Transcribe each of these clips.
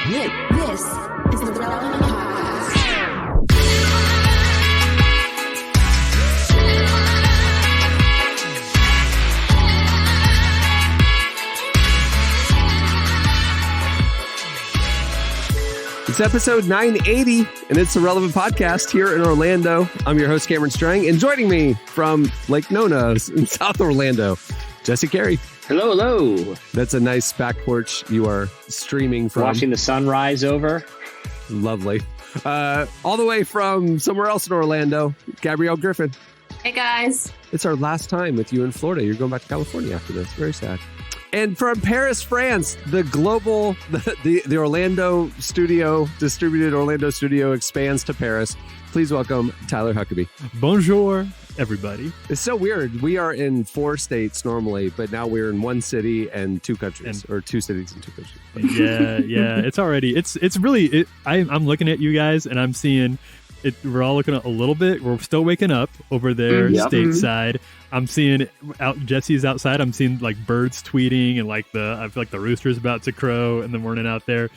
This is the Relevant Podcast. It's episode 980, and it's the Relevant Podcast here in Orlando. I'm your host, Cameron Strang, and joining me from Lake Nona in South Orlando, Jesse Kari. Hello, hello. That's a nice back porch you are streaming from. Watching the sunrise over. Lovely. All the way from somewhere else in Orlando, Gabrielle Griffin. Hey, guys. It's our last time with you in Florida. You're going back to California after this. Very sad. And from Paris, France, the global, the Orlando studio, distributed Orlando studio expands to Paris. Please welcome Tyler Huckabee. Bonjour, everybody. It's so weird. We are in 4 states normally, but now we're in 1 city and 2 countries, or 2 cities and 2 countries. Yeah. It's already, it's really, I'm looking at you guys and I'm seeing it. We're all looking at a little bit. We're still waking up over there stateside. I'm seeing Jesse's outside. I'm seeing like birds tweeting and I feel like the rooster's about to crow in the morning out there.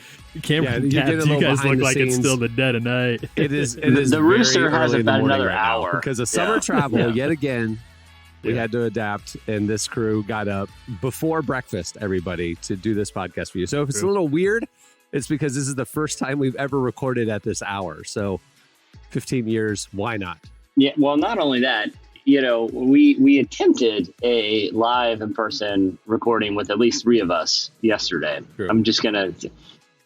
Cameron, you guys look like it's still the dead of night. It is. The rooster has about another hour because of summer travel. Yet again, we had to adapt, and this crew got up before breakfast, everybody, to do this podcast for you. So if it's a little weird, it's because this is the first time we've ever recorded at this hour. So 15 years, why not? Yeah. Well, not only that. We attempted a live in-person recording with at least 3 of us yesterday. True.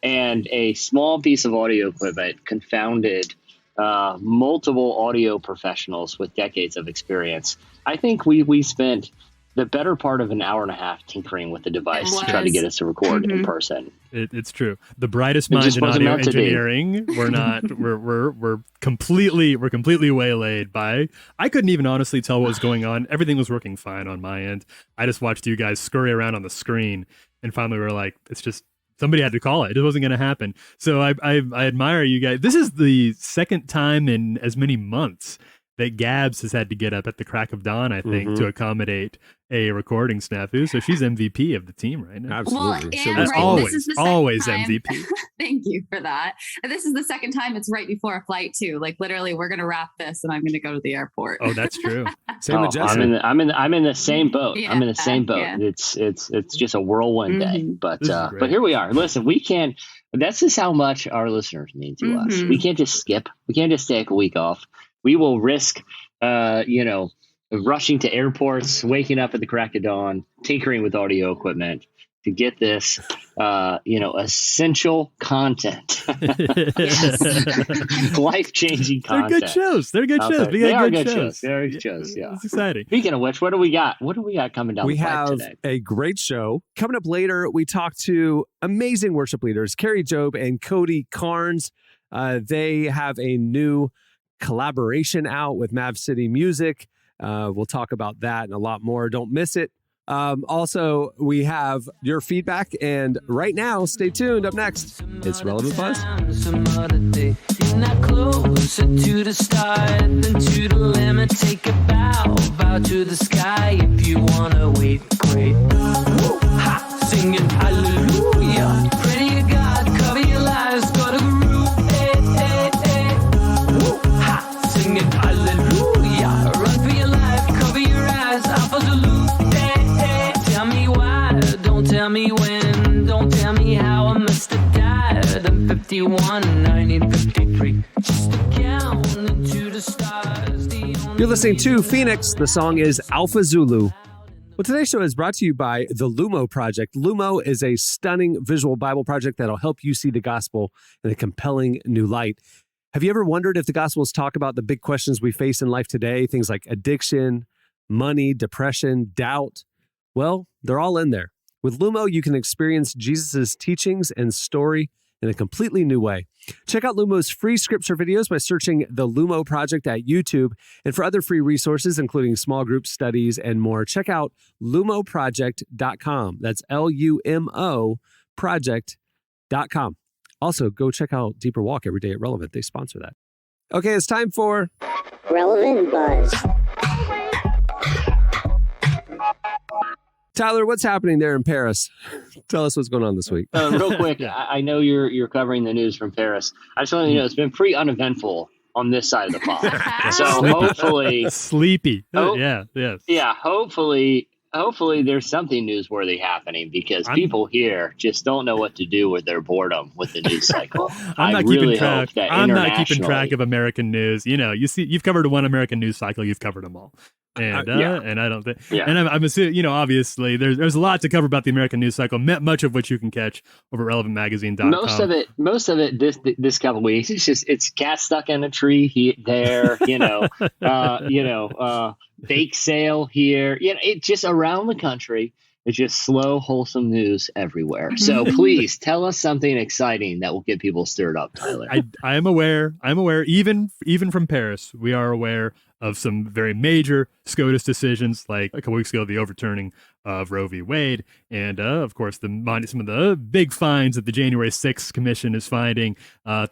And a small piece of audio equipment confounded multiple audio professionals with decades of experience. I think we spent the better part of an hour and a half tinkering with the device to try to get us to record in person. It's true. The brightest minds in audio engineering. We're completely waylaid by. I couldn't even honestly tell what was going on. Everything was working fine on my end. I just watched you guys scurry around on the screen, and finally we were like, it's just somebody had to call it. It wasn't going to happen. So I admire you guys. This is the second time in as many months that Gabs has had to get up at the crack of dawn, I think, to accommodate a recording snafu. So she's MVP of the team right now. Absolutely. Well, so always MVP. Thank you for that. And this is the second time it's right before a flight too. Like literally, we're going to wrap this, and I'm going to go to the airport. Oh, that's true. Same with Jesse. I'm in the same boat. Yeah, I'm in the same boat. Yeah. It's just a whirlwind day. But here we are. Listen, we can't. That's just how much our listeners mean to us. We can't just skip. We can't just take a week off. We will risk, rushing to airports, waking up at the crack of dawn, tinkering with audio equipment to get this, essential content, life-changing content. They're good shows. They are good shows. They're good shows. Yeah, it's exciting. Speaking of which, what do we got? What do we got coming down? We the pipe have today? a great show coming up later. We talk to amazing worship leaders, Kari Jobe and Cody Carnes. They have a new collaboration out with Mav City Music. We'll talk about that and a lot more. Don't miss it. Also, we have your feedback, and right now, stay tuned. Up next, it's Relevant Buzz. You're not closer to the start than to the limit. Take a bow to the sky if you wanna wait. Great, singing hallelujah. Pray to God, cover your lives, go to the roof. Singing hallelujah. Run for your life, cover your eyes, off of the loop. Tell me why, don't tell me when, don't tell me how I must have died. I'm 51, 1953. Just to count into the stars. You're listening to Phoenix. The song is Alpha Zulu. Well, today's show is brought to you by the Lumo Project. Lumo is a stunning visual Bible project that'll help you see the gospel in a compelling new light. Have you ever wondered if the Gospels talk about the big questions we face in life today, things like addiction, money, depression, doubt? Well, they're all in there. With Lumo, you can experience Jesus' teachings and story in a completely new way. Check out Lumo's free scripture videos by searching the Lumo Project at YouTube. And for other free resources, including small group studies and more, check out lumoproject.com. That's LUMO project.com. Also, go check out Deeper Walk every day at Relevant. They sponsor that. Okay, it's time for Relevant Buzz. Tyler, what's happening there in Paris? Tell us what's going on this week. Real quick, I know you're covering the news from Paris. I just want to it's been pretty uneventful on this side of the pond. So hopefully sleepy. Hopefully there's something newsworthy happening, because people here just don't know what to do with their boredom with the news cycle. I'm not keeping track of American news. You've covered one American news cycle, you've covered them all. And I don't think, and I'm assuming, obviously there's a lot to cover about the American news cycle, much of which you can catch over relevantmagazine.com. Most of it this couple of weeks, it's cat stuck in a tree there, bake sale here, it's just around the country. It's just slow, wholesome news everywhere. So please tell us something exciting that will get people stirred up, Tyler. I am aware, even from Paris, we are aware of some very major SCOTUS decisions, like a couple weeks ago, the overturning of Roe v. Wade, and of course, some of the big fines that the January 6th Commission is finding,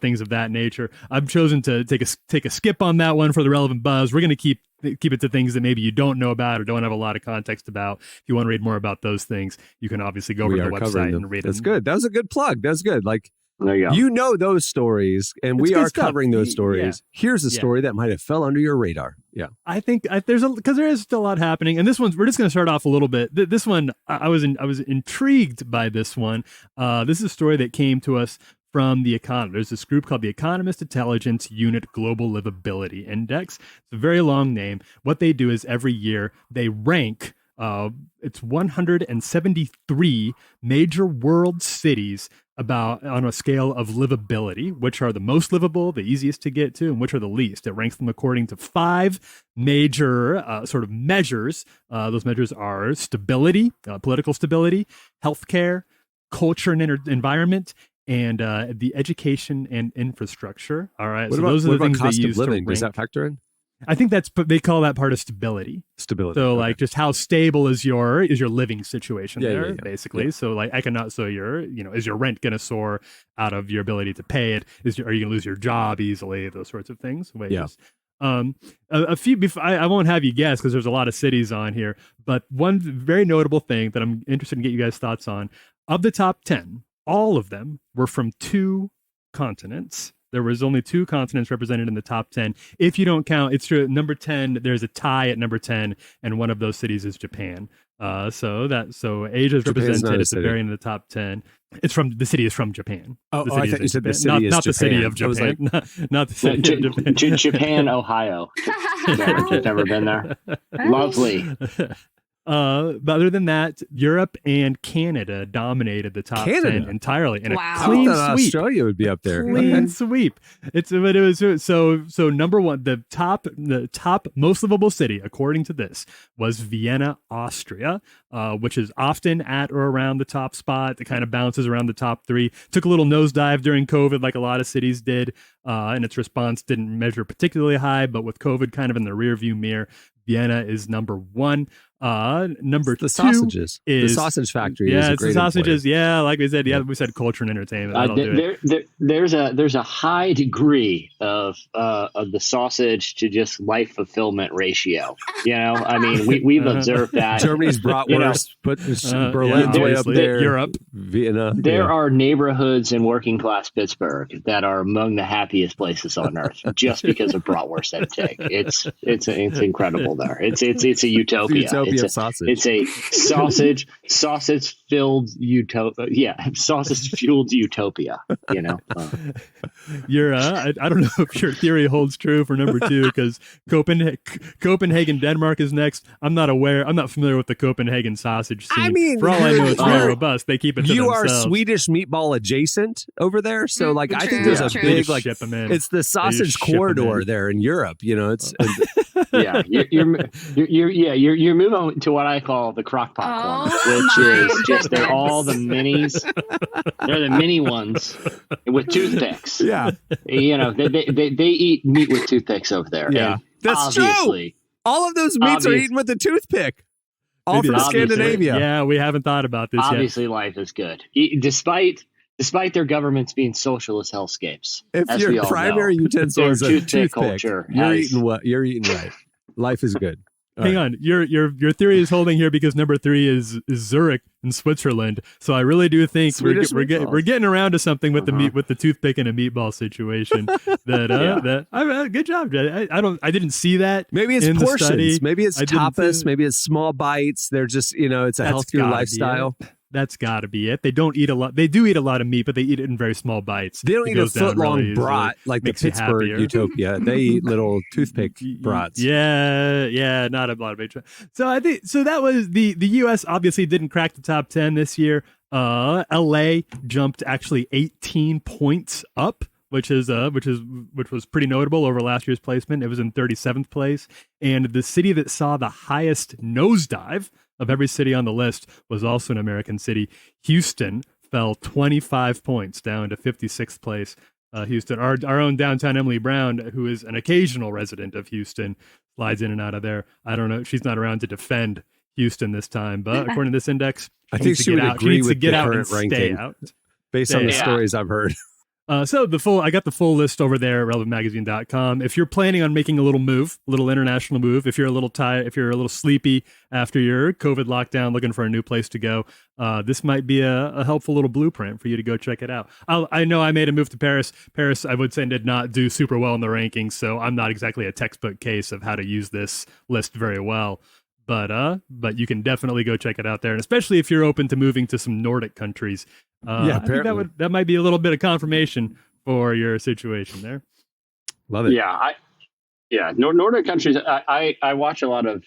things of that nature. I've chosen to take a skip on that one for the relevant buzz. We're going to keep it to things that maybe you don't know about or don't have a lot of context about. If you want to read more about those things, you can obviously go over to the website and read it. That's good. That was a good plug. That's good. Like, there you go. You know those stories, and we are covering those stories. Yeah. Here's a story that might have fell under your radar. Yeah, I think because there is still a lot happening, and this one we're just going to start off a little bit. This one I was intrigued by this one. This is a story that came to us from The Economist. There's this group called the Economist Intelligence Unit Global Livability Index. It's a very long name. What they do is every year they rank. It's 173 major world cities on a scale of livability, which are the most livable, the easiest to get to, and which are the least. It ranks them according to 5 major sort of measures. Those measures are stability, political stability, healthcare, culture and environment, and the education and infrastructure. All right. Those are the things cost they use of living? to rank. Does that factor in? I think they call that part of stability. Stability. So like just how stable is your living situation there, basically. Yeah. So like is your rent going to soar out of your ability to pay it? Are you going to lose your job easily? Those sorts of things. Wages. Yeah. A few. I won't have you guess because there's a lot of cities on here. But one very notable thing that I'm interested in get you guys' thoughts on, of the top 10, all of them were from 2 continents. There was only 2 continents represented in the top 10. If you don't count, it's true. Number 10, there's a tie at number 10, and one of those cities is Japan. So Asia is represented at the very end of the top 10. The city is from Japan. I thought you said the city is not Japan. the city of Japan. Not the city of Japan. Japan, Ohio. You've never been there? Lovely. But other than that, Europe and Canada dominated the top 10 entirely in a clean sweep. Australia would be up there. Clean sweep. It was so number one, the top most livable city according to this was Vienna, Austria, which is often at or around the top spot. It kind of bounces around the top 3. Took a little nosedive during COVID, like a lot of cities did, and its response didn't measure particularly high. But with COVID kind of in the rearview mirror, Vienna is number 1. Number 2 sausages. Is the sausage factory. Yeah, is it's the sausages. Yeah, like we said. Yeah, we said culture and entertainment. There's a high degree of the sausage to just life fulfillment ratio. I mean, we've observed that Germany's bratwurst, but Berlin's way up there. Europe, Vienna. There are neighborhoods in working class Pittsburgh that are among the happiest places on earth just because of bratwurst intake. It's incredible there. It's a utopia. It's a sausage filled utopia. Yeah, sausage fueled utopia. You're I don't know if your theory holds true for number 2 because Copenhagen, Denmark is next. I'm not familiar with the Copenhagen sausage scene. I mean, for all I know, it's very robust. They keep it to themselves. You are Swedish meatball adjacent over there, so like I think there's a big like ship them in. It's the sausage corridor there in Europe. It's you're moving on to what I call the crockpot corner, which is just they're all the minis. They're the mini ones with toothpicks. Yeah, they eat meat with toothpicks over there. Yeah, and that's true. All of those meats are eaten with a toothpick. All from Scandinavia. Yeah, we haven't thought about this yet. Life is good, despite their governments being socialist hellscapes. If your primary utensil is a toothpick, culture you're eating what? You're eating right. Life is good. Hang on, your theory is holding here because number 3 is Zurich in Switzerland. So I really do think we're getting around to something with the toothpick and a meatball situation. Good job, Jed. I didn't see that. Maybe it's in portions. The study. Maybe it's tapas. Maybe it's small bites. They're just it's a healthier lifestyle. That's got to be it. They don't eat a lot. They do eat a lot of meat, but they eat it in very small bites. They don't eat a foot-long really brat like the Pittsburgh Utopia. They eat little toothpick brats. Yeah, not a lot of big. So I think that was the U.S. obviously didn't crack the top 10 this year. L.A. jumped actually 18 points up, which was pretty notable over last year's placement. It was in 37th place, and the city that saw the highest nosedive of every city on the list was also an American city. Houston fell 25 points down to 56th place. Houston, our own downtown Emily Brown, who is an occasional resident of Houston, slides in and out of there. I don't know. She's not around to defend Houston this time, but according to this index, I think she would agree with the current ranking based on the stories I've heard. So I got the full list over there at relevantmagazine.com. If you're planning on making a little international move, if you're a little tired, if you're a little sleepy after your COVID lockdown, looking for a new place to go, this might be a helpful little blueprint for you to go check it out. I know I made a move to Paris. Paris, I would say, did not do super well in the rankings, so I'm not exactly a textbook case of how to use this list very well. But you can definitely go check it out there, and especially if you're open to moving to some Nordic countries. I think that might be a little bit of confirmation for your situation there. Love it. Nordic countries. I watch a lot of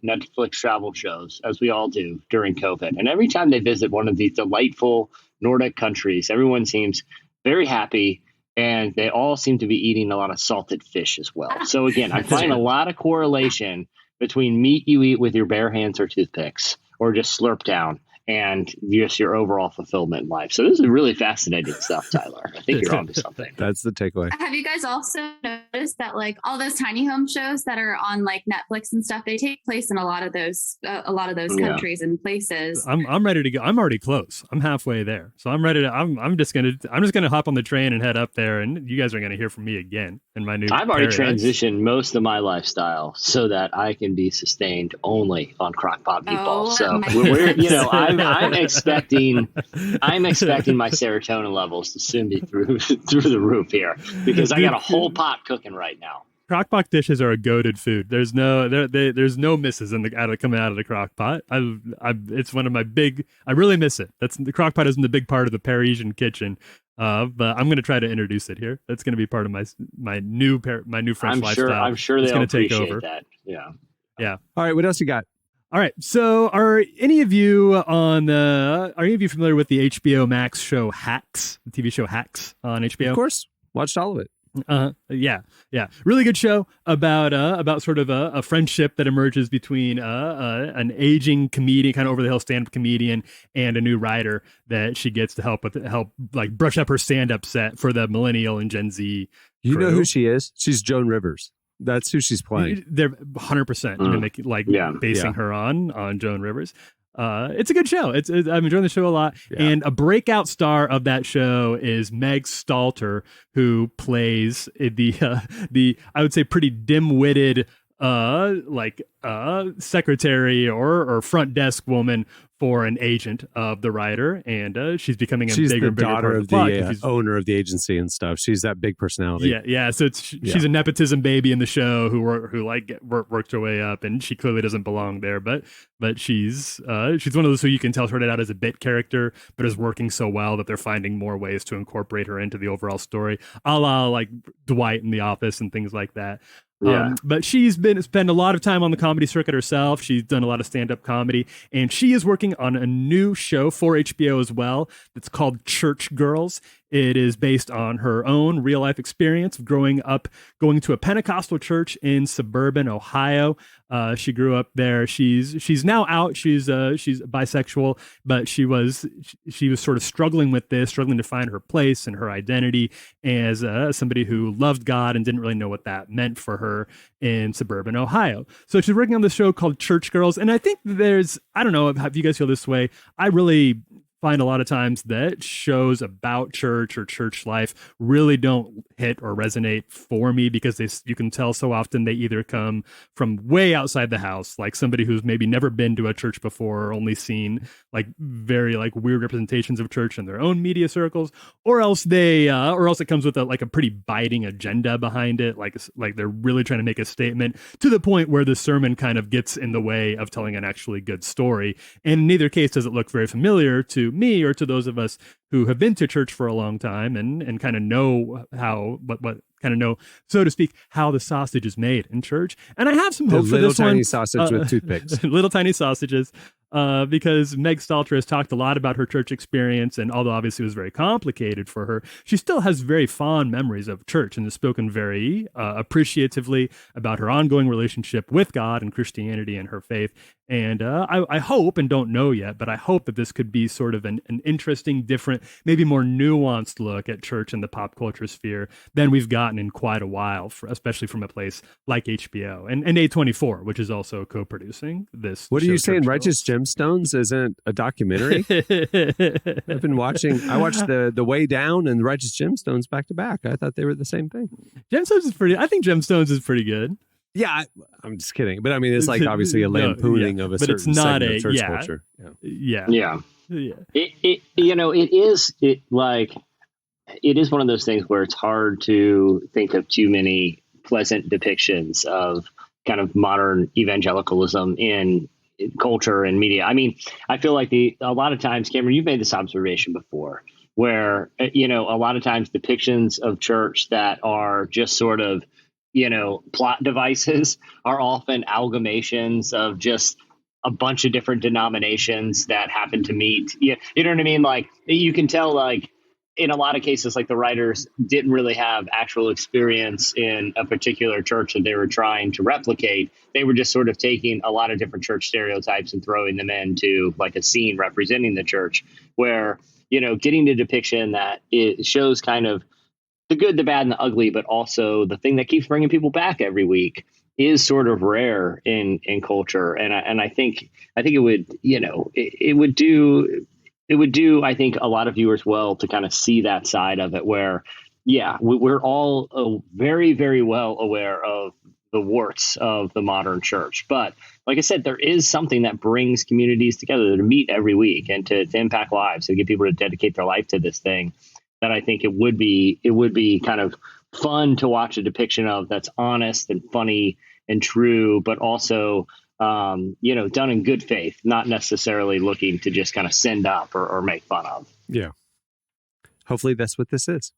Netflix travel shows, as we all do during COVID, and every time they visit one of these delightful Nordic countries, everyone seems very happy. And they all seem to be eating a lot of salted fish as well. So again, I find a lot of correlation between meat you eat with your bare hands or toothpicks or just slurp down and just your overall fulfillment in life. So this is really fascinating stuff, Tyler. I think you're onto something. That's the takeaway. Have you guys also noticed that like all those tiny home shows that are on like Netflix and stuff, they take place in a lot of those countries and places. I'm ready to go. I'm already close. I'm halfway there. So I'm ready to, I'm just going to hop on the train and head up there, and you guys are going to hear from me again in my new I've already paradise. transitioned most of my lifestyle so that I can be sustained only on crockpot meatballs. So I'm expecting my serotonin levels to soon be through the roof here because I got a whole pot cooking right now. Crockpot dishes are a goated food. There's no misses coming out of the crockpot. It's one of my big. I really miss it. The crockpot isn't a big part of the Parisian kitchen, but I'm going to try to introduce it here. That's going to be part of my new French lifestyle. I'm sure they'll appreciate that. Yeah. All right, what else you got? All right. So are any of you familiar with the HBO Max show Hacks, the TV show Hacks on HBO? Of course. Watched all of it. Yeah. Really good show about sort of a friendship that emerges between an aging comedian, kind of over the hill stand-up comedian, and a new writer that she gets to help like brush up her stand-up set for the millennial and Gen Z. You know who she is? She's Joan Rivers. That's who she's playing. They're 100% basing her on Joan Rivers. It's a good show. I'm enjoying the show a lot. Yeah. And a breakout star of that show is Meg Stalter, who plays the I would say pretty dim-witted secretary or front desk woman for an agent of the writer, and she's becoming bigger and bigger daughter part of the owner of the agency and stuff. She's that big personality. Yeah. So she's a nepotism baby in the show who worked her way up, and she clearly doesn't belong there. But she's one of those who you can tell started out as a bit character, but is working so well that they're finding more ways to incorporate her into the overall story, a la like Dwight in The Office and things like that. Yeah. But she's spent a lot of time on the comedy circuit herself. She's done a lot of stand-up comedy, and she is working on a new show for HBO as well that's called Church Girls. It is based on her own real-life experience of growing up, going to a Pentecostal church in suburban Ohio. She grew up there. She's now out. She's bisexual, but she was sort of struggling to find her place and her identity as somebody who loved God and didn't really know what that meant for her in suburban Ohio. So she's working on this show called Church Girls, and I think I don't know if you guys feel this way. I really find a lot of times that shows about church or church life really don't hit or resonate for me, because you can tell so often they either come from way outside the house, like somebody who's maybe never been to a church before, or only seen like very like weird representations of church in their own media circles, or else it comes with a pretty biting agenda behind it, like they're really trying to make a statement to the point where the sermon kind of gets in the way of telling an actually good story. And in neither case does it look very familiar to me or to those of us who have been to church for a long time and kind of know so to speak, how the sausage is made in church. And I have some hope for this one. Little tiny sausage with toothpicks. Little tiny sausages. Because Meg Stalter has talked a lot about her church experience, and although obviously it was very complicated for her, she still has very fond memories of church and has spoken very appreciatively about her ongoing relationship with God and Christianity and her faith. And I hope, and don't know yet, but I hope that this could be sort of an interesting, different, maybe more nuanced look at church in the pop culture sphere than we've gotten in quite a while, especially from a place like HBO and A24, which is also co-producing this. What are you saying? Righteous Gemstones isn't a documentary? I've been watching. I watched the Way Down and the Righteous Gemstones back to back. I thought they were the same thing. I think Gemstones is pretty good. Yeah, I'm just kidding. But I mean, it's like obviously a lampooning of a certain segment of church culture. Yeah. It is one of those things where it's hard to think of too many pleasant depictions of kind of modern evangelicalism in culture and media. I mean, I feel like a lot of times, Cameron, you've made this observation before, where, a lot of times depictions of church that are just sort of, plot devices are often amalgamations of just a bunch of different denominations that happen to meet. You know what I mean? Like, you can tell, like, in a lot of cases, like, the writers didn't really have actual experience in a particular church that they were trying to replicate. They were just sort of taking a lot of different church stereotypes and throwing them into like a scene representing the church, where, getting the depiction that it shows kind of the good, the bad, and the ugly, but also the thing that keeps bringing people back every week is sort of rare in culture. And I think it would, it would do, I think, a lot of viewers well to kind of see that side of it, where, we're all very, very well aware of the warts of the modern church. But like I said, there is something that brings communities together to meet every week and to impact lives, to get people to dedicate their life to this thing, that I think it would be kind of fun to watch a depiction of, that's honest and funny and true, but also done in good faith, not necessarily looking to just kind of send up or make fun of. Yeah. Hopefully that's what this is.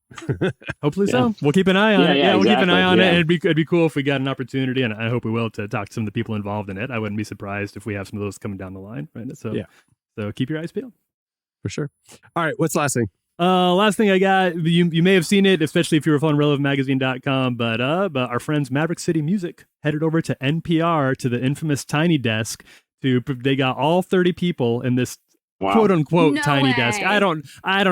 Hopefully so. We'll keep an eye on it. Yeah, we'll keep an eye on it. And it'd be cool if we got an opportunity, and I hope we will, to talk to some of the people involved in it. I wouldn't be surprised if we have some of those coming down the line. Right. So keep your eyes peeled. For sure. All right. What's the last thing? Last thing I got, you may have seen it, especially if you were following RelevantMagazine.com, but our friends Maverick City Music headed over to NPR, to the infamous Tiny Desk. They got all 30 people in this quote unquote tiny desk. I don't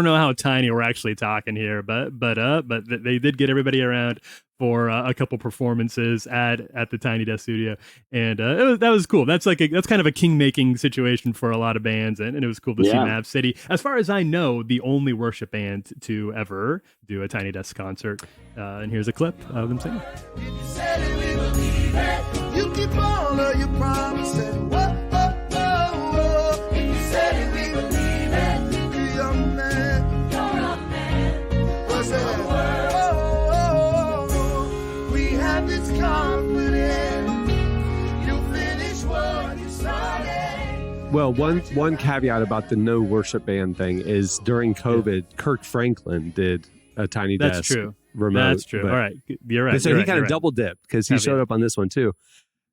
know how tiny we're actually talking here, but they did get everybody around for a couple performances at the Tiny Desk Studio, and that was cool. That's kind of a king-making situation for a lot of bands, and it was cool to see Mav City, as far as I know, the only worship band to ever do a Tiny Desk concert. And here's a clip of them singing. You said it, we believe it. You keep all of your promises. You said it, we believe it. You're a man. You're a man. What's that? This confidence, you finish what you started. Well, one caveat about the no worship band thing is during COVID, Kirk Franklin did a Tiny Desk. That's true. Remote. That's true. All right, you're right. So he kind of double dipped because he showed up on this one too.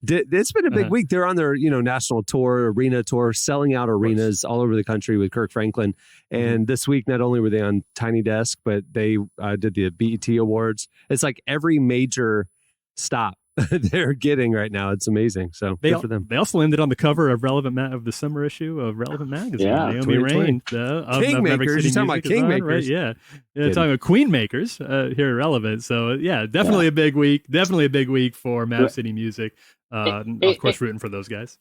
It's been a big week. They're on their national tour, arena tour, selling out arenas all over the country with Kirk Franklin. And this week, not only were they on Tiny Desk, but they did the BET Awards. It's like every major stop they're getting right now. It's amazing. So good for them. They also landed on the cover of of the summer issue of Relevant Magazine. Yeah, Naomi Raine, Kingmakers. You're talking about Kingmakers, right? Yeah, talking about Queen Makers here at Relevant. So definitely a big week. Definitely a big week for Mav City Music. Of course, rooting for those guys.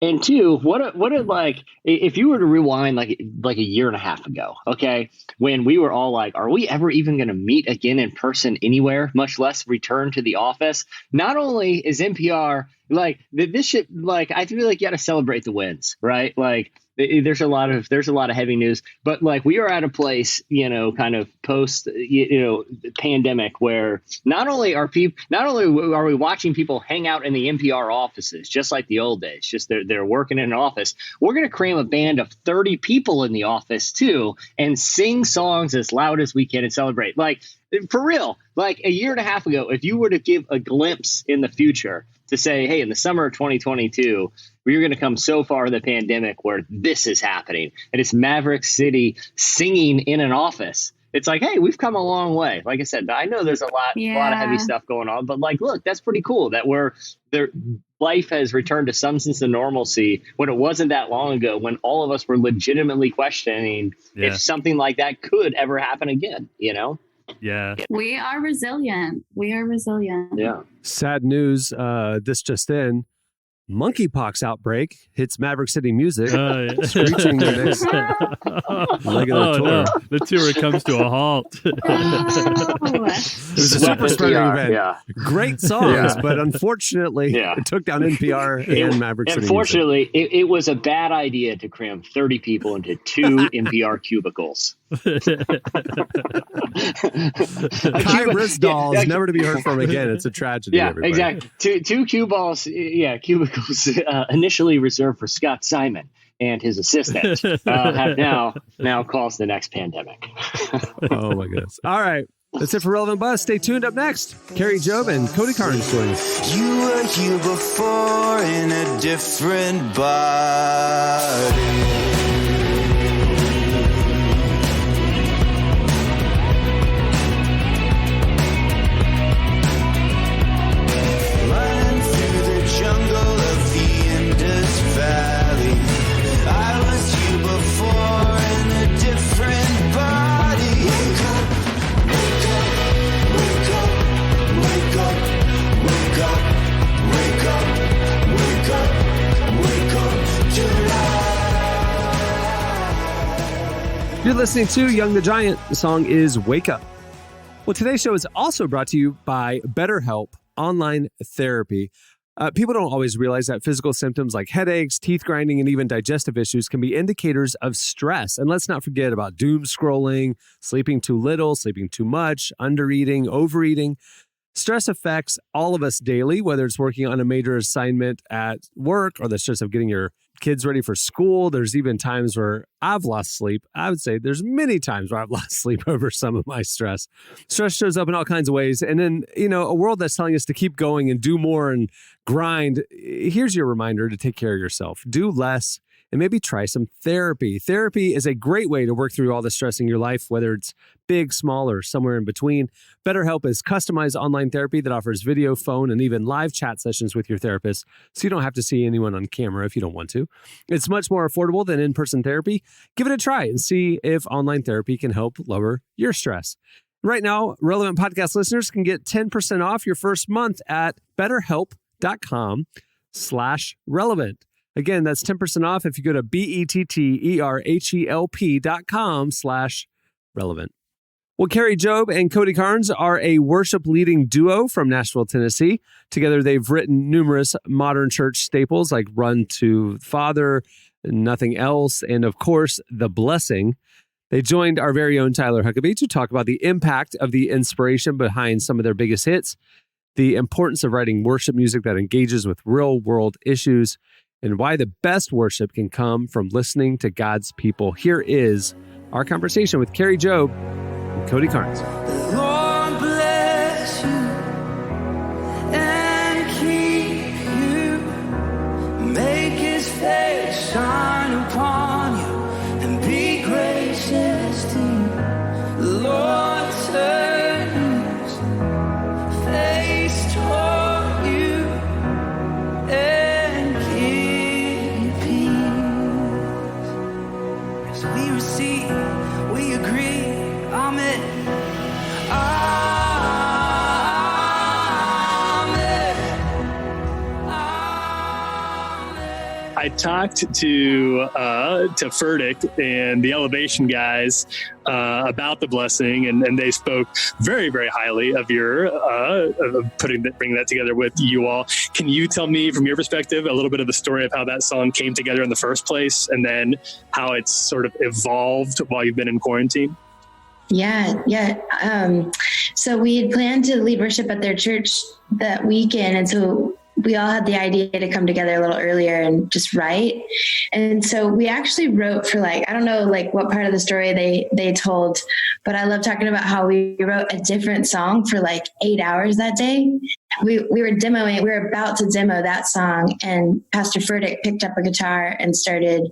And two, what a like if you were to rewind like a year and a half ago, okay, when we were all like, are we ever even going to meet again in person anywhere, much less return to the office? Not only is NPR like this shit, like I feel like you got to celebrate the wins, right? Like there's a lot of heavy news, but like we are at a place, kind of post, pandemic where not only are we watching people hang out in the NPR offices, just like the old days, just they're working in an office. We're going to cram a band of 30 people in the office too, and sing songs as loud as we can and celebrate. Like for real, like a year and a half ago, if you were to give a glimpse in the future to say, hey, in the summer of 2022, we're going to come so far in the pandemic where this is happening. And it's Maverick City singing in an office. It's like, hey, we've come a long way. Like I said, I know there's a lot of heavy stuff going on, but like, look, that's pretty cool that life has returned to some sense of normalcy when it wasn't that long ago, when all of us were legitimately questioning if something like that could ever happen again, Yeah. We are resilient. Yeah. Sad news. This just in. Monkeypox outbreak hits Maverick City Music, screeching the next leg of the tour. No. The tour comes to a halt. It was a super spreading event. Yeah. Great songs, but unfortunately, it took down NPR and Maverick City Unfortunately, it was a bad idea to cram 30 people into 2 NPR cubicles. Kai Risdall is never to be heard from again. It's a tragedy. Yeah, everybody. exactly. Two cubicles initially reserved for Scott Simon and his assistant have now caused the next pandemic. Oh my goodness! All right, that's it for Relevant Buzz. Stay tuned. Up next, Kari Jobe and Cody Carnes join us. You were here before in a different body. Jungle of the Indus Valley. I was here before in a different body. Wake up, wake up, wake up, wake up, wake up, wake up, wake up, wake up, July. You're listening to Young the Giant. The song is Wake Up. Well, today's show is also brought to you by BetterHelp Online Therapy. People don't always realize that physical symptoms like headaches, teeth grinding, and even digestive issues can be indicators of stress. And let's not forget about doom scrolling, sleeping too little, sleeping too much, undereating, overeating. Stress affects all of us daily, whether it's working on a major assignment at work or the stress of getting your kids ready for school. There's even times where I've lost sleep. I would say there's many times where I've lost sleep over some of my stress. Stress shows up in all kinds of ways. And in, a world that's telling us to keep going and do more and grind, here's your reminder to take care of yourself. Do less and maybe try some therapy. Therapy is a great way to work through all the stress in your life, whether it's big, small, or somewhere in between. BetterHelp is customized online therapy that offers video, phone, and even live chat sessions with your therapist, so you don't have to see anyone on camera if you don't want to. It's much more affordable than in-person therapy. Give it a try and see if online therapy can help lower your stress. Right now, Relevant Podcast listeners can get 10% off your first month at betterhelp.com/relevant. Again, that's 10% off if you go to betterhelp.com/relevant. Well, Kari Jobe and Cody Carnes are a worship leading duo from Nashville, Tennessee. Together, they've written numerous modern church staples like Run to Father, Nothing Else, and of course, The Blessing. They joined our very own Tyler Huckabee to talk about the impact of the inspiration behind some of their biggest hits, the importance of writing worship music that engages with real world issues, and why the best worship can come from listening to God's people. Here is our conversation with Kari Jobe and Cody Carnes. Lord bless you and keep you. Make his face shine upon you and be gracious to you. Lord turn his face toward you and we receive, we agree, amen. Amen. I I talked to Furtick and the Elevation guys about the blessing, and they spoke very, very highly of your bringing that together with you all. Can you tell me, from your perspective, a little bit of the story of how that song came together in the first place, and then how it's sort of evolved while you've been in quarantine? Yeah. So we had planned to lead worship at their church that weekend, and so we all had the idea to come together a little earlier and just write. And so we actually wrote for I don't know what part of the story they told, but I love talking about how we wrote a different song for 8 hours that day. We were about to demo that song, and Pastor Furtick picked up a guitar and started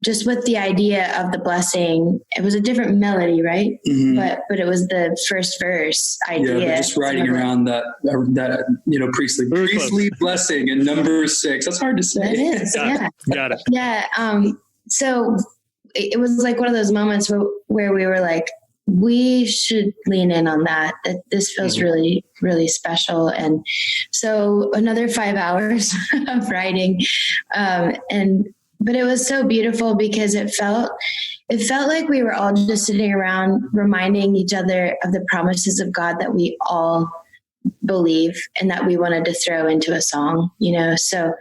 just with the idea of the blessing. It was a different melody, right? Mm-hmm. But it was the first verse idea. Yeah, just writing around that priestly blessing in number 6. That's hard to say. It is, yeah. Got it. Yeah. So it was one of those moments where we were we should lean in on that this feels really, really special. And so another 5 hours of writing, but it was so beautiful because it felt like we were all just sitting around reminding each other of the promises of God that we all believe and that we wanted to throw into a song, So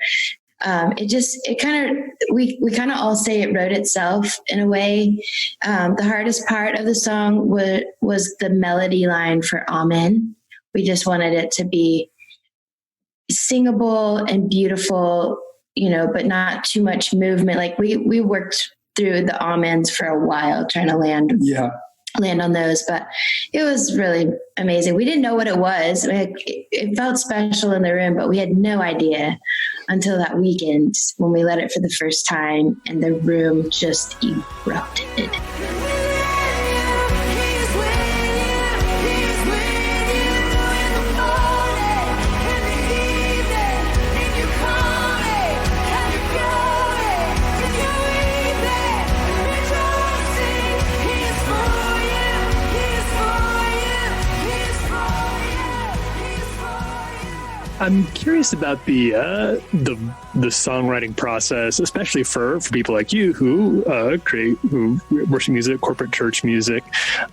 we kind of all say it wrote itself in a way. The hardest part of the song was the melody line for Amen. We just wanted it to be singable and beautiful, but not too much movement. We worked through the amens for a while trying to land on those, but it was really amazing. We didn't know what it was. It felt special in the room, but we had no idea until that weekend when we led it for the first time and the room just erupted. I'm curious about the songwriting process, especially for people like you who worship music, corporate church music.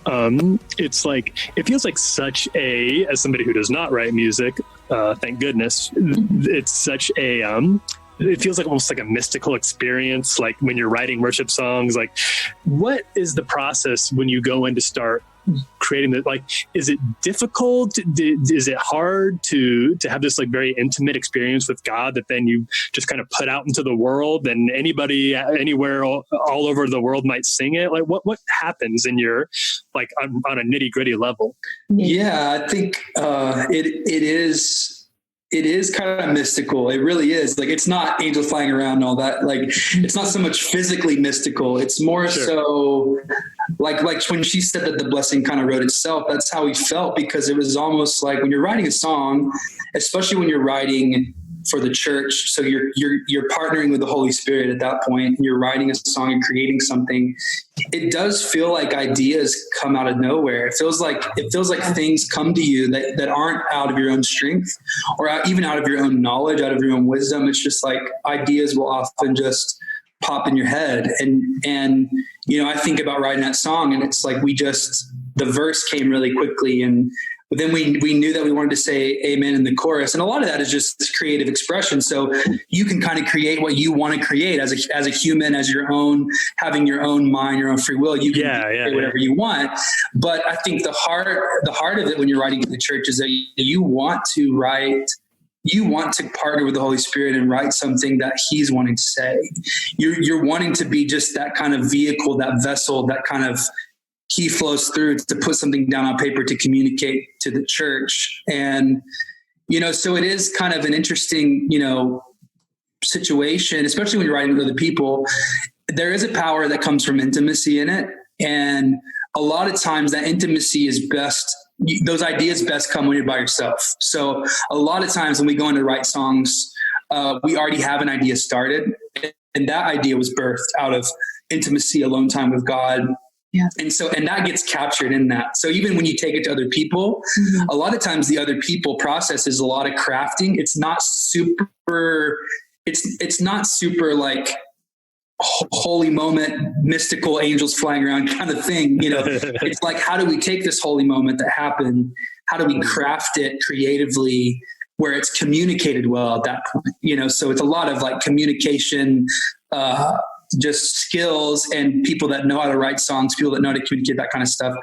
It feels like as somebody who does not write music, thank goodness, it's such a it feels almost like a mystical experience. Like when you're writing worship songs, what is the process when you go in to start creating that? Is it difficult? Is it hard to have this very intimate experience with God that then you just kind of put out into the world and anybody anywhere all over the world might sing it? What happens in your on a nitty gritty level? Yeah, I think it is kind of mystical. It really is. It's not angels flying around and all that. It's not so much physically mystical. It's more so like when she said that the blessing kind of wrote itself, that's how we felt, because it was almost like when you're writing a song, especially when you're writing for the church. So you're partnering with the Holy Spirit at that point, and you're writing a song and creating something. It does feel like ideas come out of nowhere. It feels like things come to you that aren't out of your own strength or even out of your own knowledge, out of your own wisdom. It's just ideas will often just pop in your head. And I think about writing that song, and it's the verse came really quickly, but then we knew that we wanted to say amen in the chorus. And a lot of that is just creative expression. So you can kind of create what you want to create as a human, having your own mind, your own free will. You can create whatever you want. But I think the heart of it when you're writing for the church is that you want to partner with the Holy Spirit and write something that He's wanting to say. You're wanting to be just that kind of vehicle, that vessel, that kind of He flows through to put something down on paper to communicate to the church. And, so it is kind of an interesting, situation, especially when you're writing with other people. There is a power that comes from intimacy in it. And a lot of times that intimacy is best. Those ideas best come when you're by yourself. So a lot of times when we go in to write songs, we already have an idea started. And that idea was birthed out of intimacy, alone time with God. Yeah. And that gets captured in that. So even when you take it to other people, a lot of times the other people process is a lot of crafting. It's not super it's not super like holy moment, mystical angels flying around kind of thing. It's like, how do we take this holy moment that happened? How do we craft it creatively where it's communicated well at that point? So it's a lot of like communication, just skills, and people that know how to write songs, people that know how to communicate, that kind of stuff.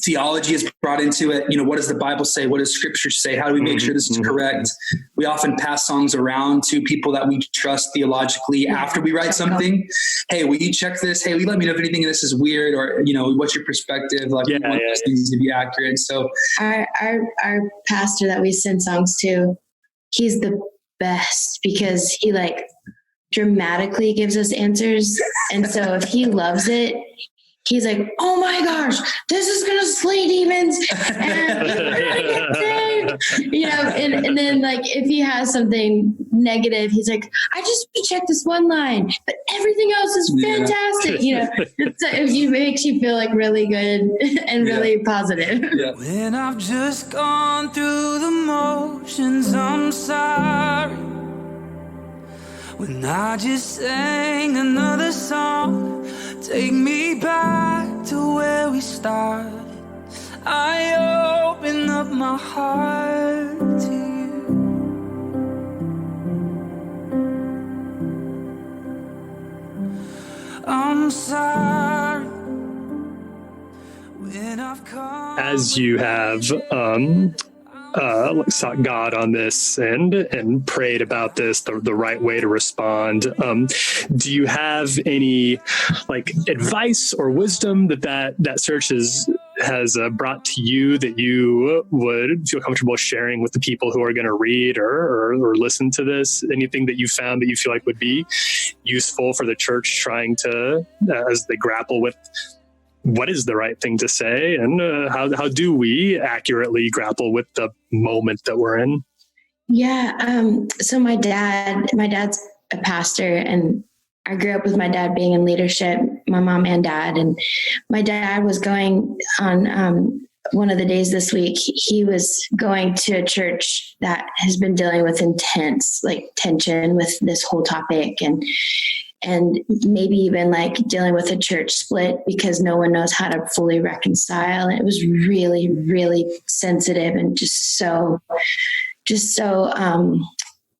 Theology is brought into it. What does the Bible say? What does scripture say? How do we make sure this is correct? We often pass songs around to people that we trust theologically after we write something. Hey, will you check this? Hey, will you let me know if anything of this is weird, or, what's your perspective? Like, we want these things to be accurate. So our pastor that we sing songs to, he's the best because he like dramatically gives us answers. And so if he loves it, he's like, oh my gosh, this is going to slay demons. And and then like, if he has something negative, he's like, I just checked this one line, but everything else is fantastic. It makes you feel like really good and really positive. Yeah. When I've just gone through the motions, I'm sorry. When I just sang another song, take me back to where we started. I open up my heart to you. I'm sorry when I've come. As you have sought God on this and prayed about this, the right way to respond. Do you have any like advice or wisdom that search has brought to you that you would feel comfortable sharing with the people who are going to read or listen to this? Anything that you found that you feel like would be useful for the church trying to, as they grapple with what is the right thing to say, and how do we accurately grapple with the moment that we're in? Yeah. So my dad's a pastor, and I grew up with my dad being in leadership, my mom and dad. And my dad was going on one of the days this week, he was going to a church that has been dealing with intense like tension with this whole topic, and maybe even like dealing with a church split because no one knows how to fully reconcile. And it was really, really sensitive and just so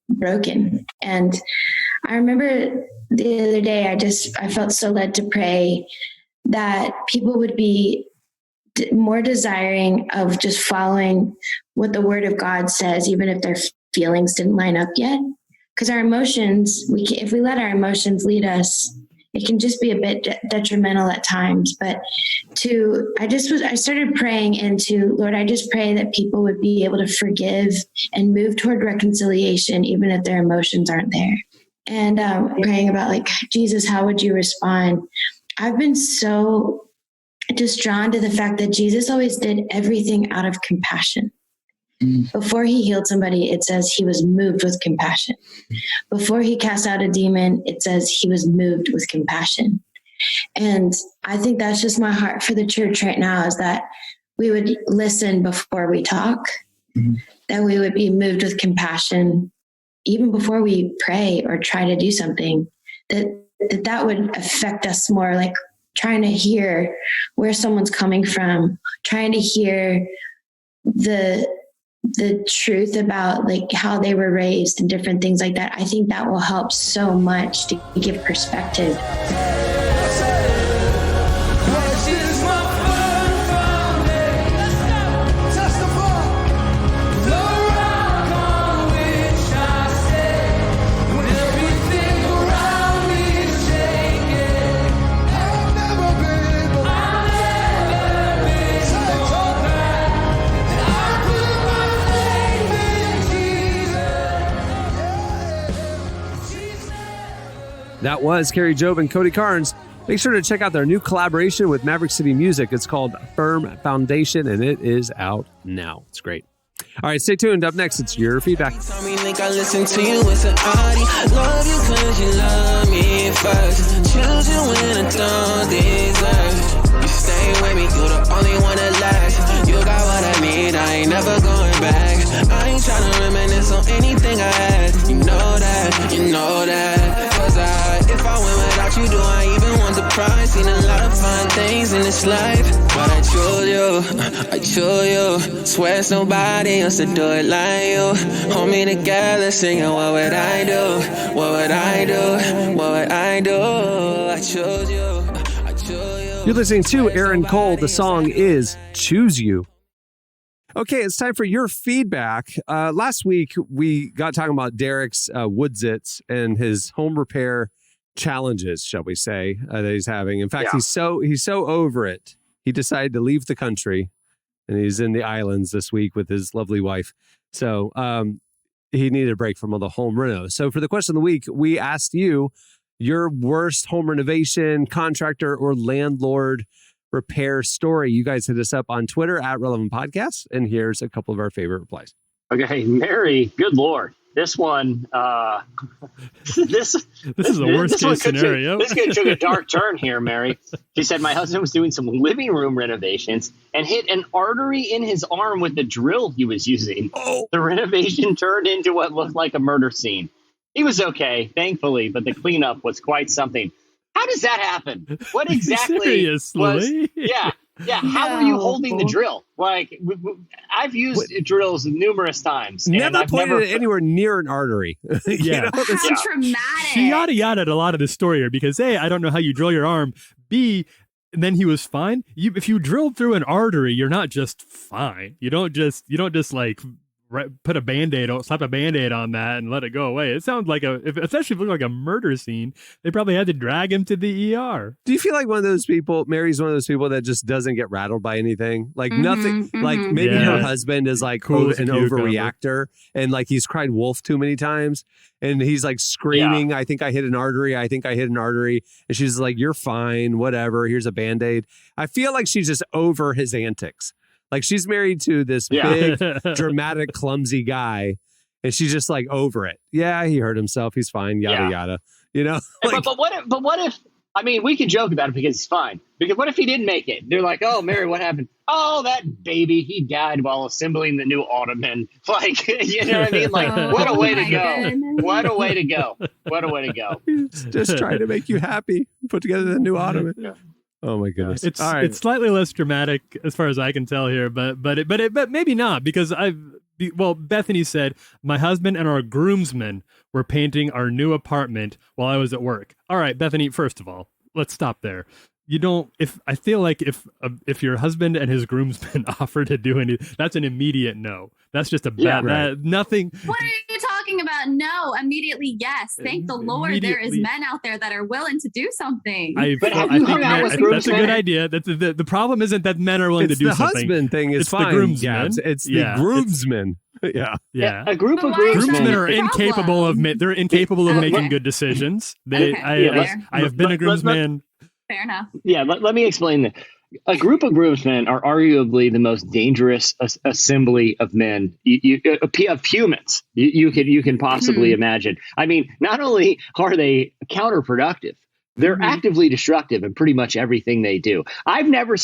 broken. And I remember the other day, I felt so led to pray that people would be more desiring of just following what the word of God says, even if their feelings didn't line up yet. Because our emotions, if we let our emotions lead us, it can just be a bit detrimental at times. But I started praying into, Lord, I just pray that people would be able to forgive and move toward reconciliation, even if their emotions aren't there. And praying about like, Jesus, how would you respond? I've been so just drawn to the fact that Jesus always did everything out of compassion. Before he healed somebody, it says he was moved with compassion. Before he cast out a demon, it says he was moved with compassion. And I think that's just my heart for the church right now, is that we would listen before we talk, that we would be moved with compassion, even before we pray or try to do something, that would affect us more, like trying to hear where someone's coming from, trying to hear the truth about like how they were raised and different things like that. I think that will help so much to give perspective. That was Kari Jobe and Cody Carnes. Make sure to check out their new collaboration with Maverick City Music. It's called Firm Foundation, and it is out now. It's great. All right, stay tuned. Up next, it's your feedback. I listen to you with an audience. Love you cause you love me first. Choose you when I don't deserve. You stay with me, you're the only one that lasts. You got what I need, I ain't never going back. I ain't tryna reminisce on anything I had. You know that, you know that. seen a lot of fine things in this life, but I chose you. Swear it's nobody else to do it like you. Hold me together, singing, what would I do? What would I do? What would I do? I chose you. You're listening to Aaron Cole. The song is Choose You. Okay, it's time for your feedback. Last week, we got talking about Derek's Woodsits and his home repair challenges, shall we say, that he's having. In fact, he's so over it. He decided to leave the country, and he's in the islands this week with his lovely wife. So he needed a break from all the home renos. So for the question of the week, we asked you your worst home renovation, contractor, or landlord repair story. You guys hit us up on Twitter at Relevant Podcasts, and here's a couple of our favorite replies. Okay, Mary, good Lord. This one, this is the worst case scenario. This took a dark turn here, Mary. She said, my husband was doing some living room renovations and hit an artery in his arm with the drill he was using. Oh. The renovation turned into what looked like a murder scene. He was okay, thankfully, but the cleanup was quite something. How does that happen? What exactly Seriously? Yeah. How are you holding the drill? Like, I've used drills numerous times. Never pointed it anywhere near an artery. Yeah. How traumatic. She yada-yada a lot of this story here because A, I don't know how you drill your arm. B, and then he was fine. If you drilled through an artery, you're not just fine. You don't just like put a Band-Aid, slap a Band-Aid on that and let it go away. It sounds like especially if it looked like a murder scene, they probably had to drag him to the ER. Do you feel like one of those people, Mary's one of those people that just doesn't get rattled by anything? Like nothing, like maybe her husband is like an overreactor and like he's cried wolf too many times and he's like screaming, I think I hit an artery. I think I hit an artery. And she's like, you're fine, whatever. Here's a Band-Aid. I feel like she's just over his antics. Like she's married to this big, dramatic, clumsy guy, and she's just like over it. Yeah, he hurt himself. He's fine. Yada yada. You know. Like, but what if? I mean, we can joke about it because he's fine. Because what if he didn't make it? They're like, oh, Mary, what happened? Oh, that baby, he died while assembling the new ottoman. Like, you know what I mean? Like, what a way to go! Goodness. What a way to go! What a way to go! just trying to make you happy. Put together the new ottoman. Yeah. Oh my goodness! It's slightly less dramatic as far as I can tell here, but maybe not because Bethany said my husband and our groomsmen were painting our new apartment while I was at work. All right, Bethany. First of all, let's stop there. You don't. I feel like if your husband and his groomsmen offer to do anything, that's an immediate no. That's just a bad nothing. What are you talking about? No, immediately yes. Thank the Lord, there is men out there that are willing to do something. I think that's a good idea. That's the problem isn't that men are willing to do something. The husband thing is fine. The groomsmen. It's the groomsmen. Yeah. A group of groomsmen are incapable of making good decisions. I have been a groomsman. Fair enough. Yeah, let me explain this. A group of groomsmen are arguably the most dangerous assembly of men, of humans you can possibly imagine. I mean, not only are they counterproductive, they're actively destructive in pretty much everything they do. I've never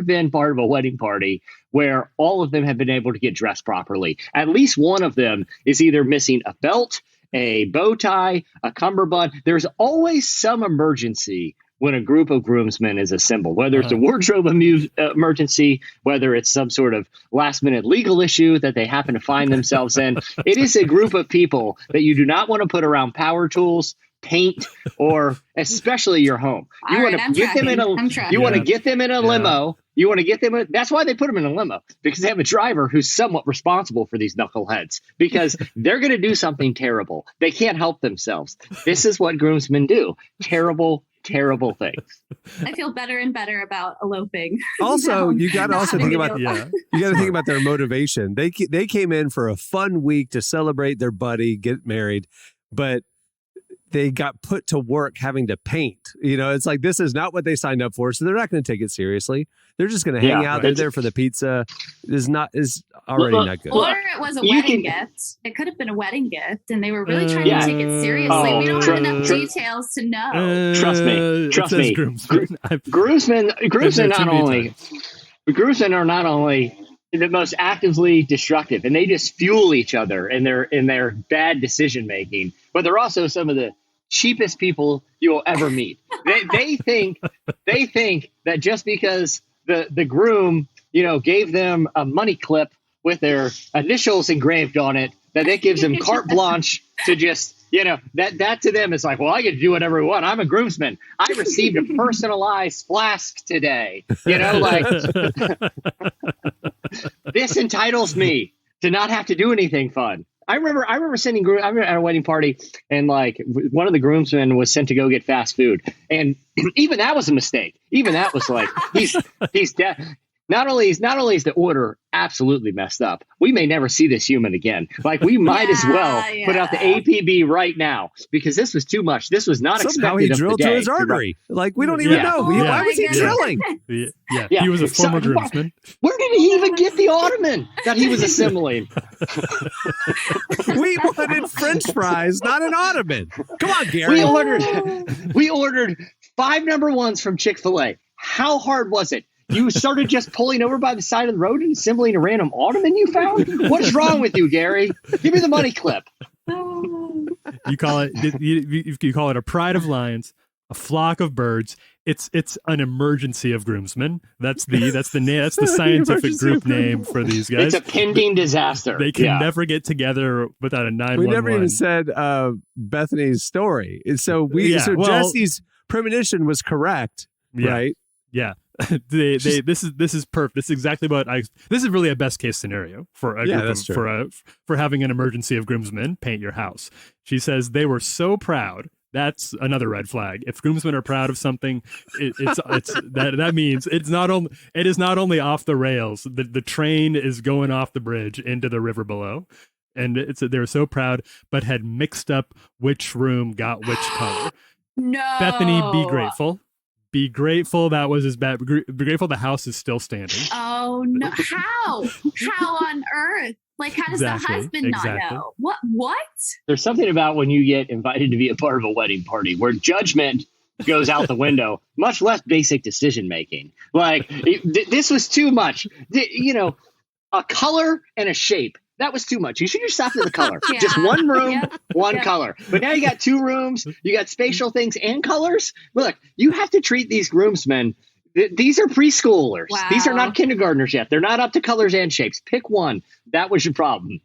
been part of a wedding party where all of them have been able to get dressed properly. At least one of them is either missing a belt, a bow tie, a cummerbund. There's always some emergency when a group of groomsmen is assembled, whether it's a wardrobe emergency, whether it's some sort of last minute legal issue that they happen to find themselves in. It is a group of people that you do not want to put around power tools, paint, or especially your home. You want to get them in a limo. You want to get them. That's why they put them in a limo, because they have a driver who's somewhat responsible for these knuckleheads, because they're going to do something terrible. They can't help themselves. This is what groomsmen do. Terrible things. I feel better and better about eloping. Also, you got to think about their motivation. They came in for a fun week to celebrate their buddy, get married, but they got put to work having to paint. You know, it's like, this is not what they signed up for, so they're not going to take it seriously. They're just going to hang out. They're there for the pizza. Is already not good. Or it was a wedding gift. It could have been a wedding gift, and they were really trying to take it seriously. We don't have enough details to know. Trust me. Groomsmen are not only the most actively destructive, and they just fuel each other in their bad decision making, but they're also some of the cheapest people you will ever meet. They think that just because the groom, gave them a money clip with their initials engraved on it, that gives them carte blanche to just, that to them is like, well, I get to do whatever I want. I'm a groomsman. I received a personalized flask today. This entitles me to not have to do anything fun. I remember at a wedding party, and like one of the groomsmen was sent to go get fast food, and even that was a mistake. Even that was like not only is the order absolutely messed up, we may never see this human again. Like we might as well put out the APB right now, because this was too much. This was not somehow expected. He drilled to his artery. Like we don't even know. Why was he drilling? Yeah, he was a former groomsman. Where did he even get the ottoman that he was assimilating? We wanted French fries, not an ottoman. Come on, Gary. We ordered 5 number ones from Chick-fil-A. How hard was it? You started just pulling over by the side of the road and assembling a random ottoman you found? What is wrong with you, Gary? Give me the money clip. You call it a pride of lions, a flock of birds. It's an emergency of groomsmen. That's the scientific group name for these guys. It's a pending disaster. They can never get together without a 911. We never even said Bethany's story. So Jesse's premonition was correct, right? Yeah. This is perfect. This is exactly what this is really a best case scenario for for having an emergency of groomsmen paint your house. She says they were so proud. That's another red flag. If groomsmen are proud of something, that means it is not only off the rails. The train is going off the bridge into the river below, and they were so proud, but had mixed up which room got which color. No, Bethany, be grateful. Be grateful that was as bad. Be grateful the house is still standing. Oh no! How on earth? Like, how does the husband not know? What? There's something about when you get invited to be a part of a wedding party where judgment goes out the window, much less basic decision making. Like this was too much. A color and a shape. That was too much. You should just stop at the color. Just one room, one color. But now you got 2 rooms, you got spatial things and colors. Look, you have to treat these groomsmen. These are preschoolers. Wow. These are not kindergartners yet. They're not up to colors and shapes. Pick one. That was your problem,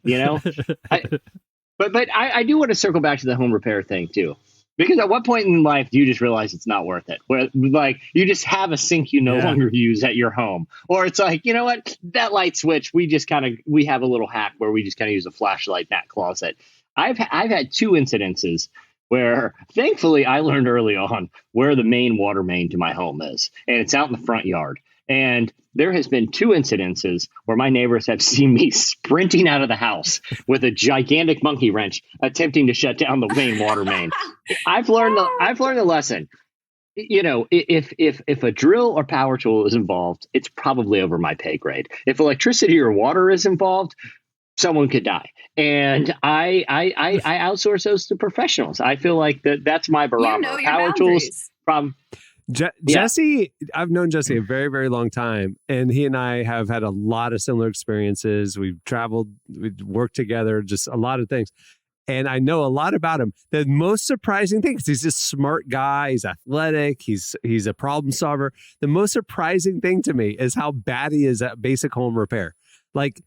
But I do want to circle back to the home repair thing too. Because at what point in life do you just realize it's not worth it? Where like you just have a sink you no longer use at your home, or it's like, you know what, that light switch, we have a little hack where we just kind of use a flashlight in that closet. I've had 2 incidences where thankfully I learned early on where the main water main to my home is, and it's out in the front yard. And there has been 2 incidences where my neighbors have seen me sprinting out of the house with a gigantic monkey wrench attempting to shut down the main water main. I've learned the lesson. If a drill or power tool is involved, it's probably over my pay grade. If electricity or water is involved, someone could die. And I outsource those to professionals. I feel like that's my barometer. Power tools, problem. Jesse, I've known Jesse a very, very long time, and he and I have had a lot of similar experiences. We've traveled, we've worked together, just a lot of things. And I know a lot about him. The most surprising thing, because he's a smart guy, he's athletic, he's a problem solver. The most surprising thing to me is how bad he is at basic home repair. Like,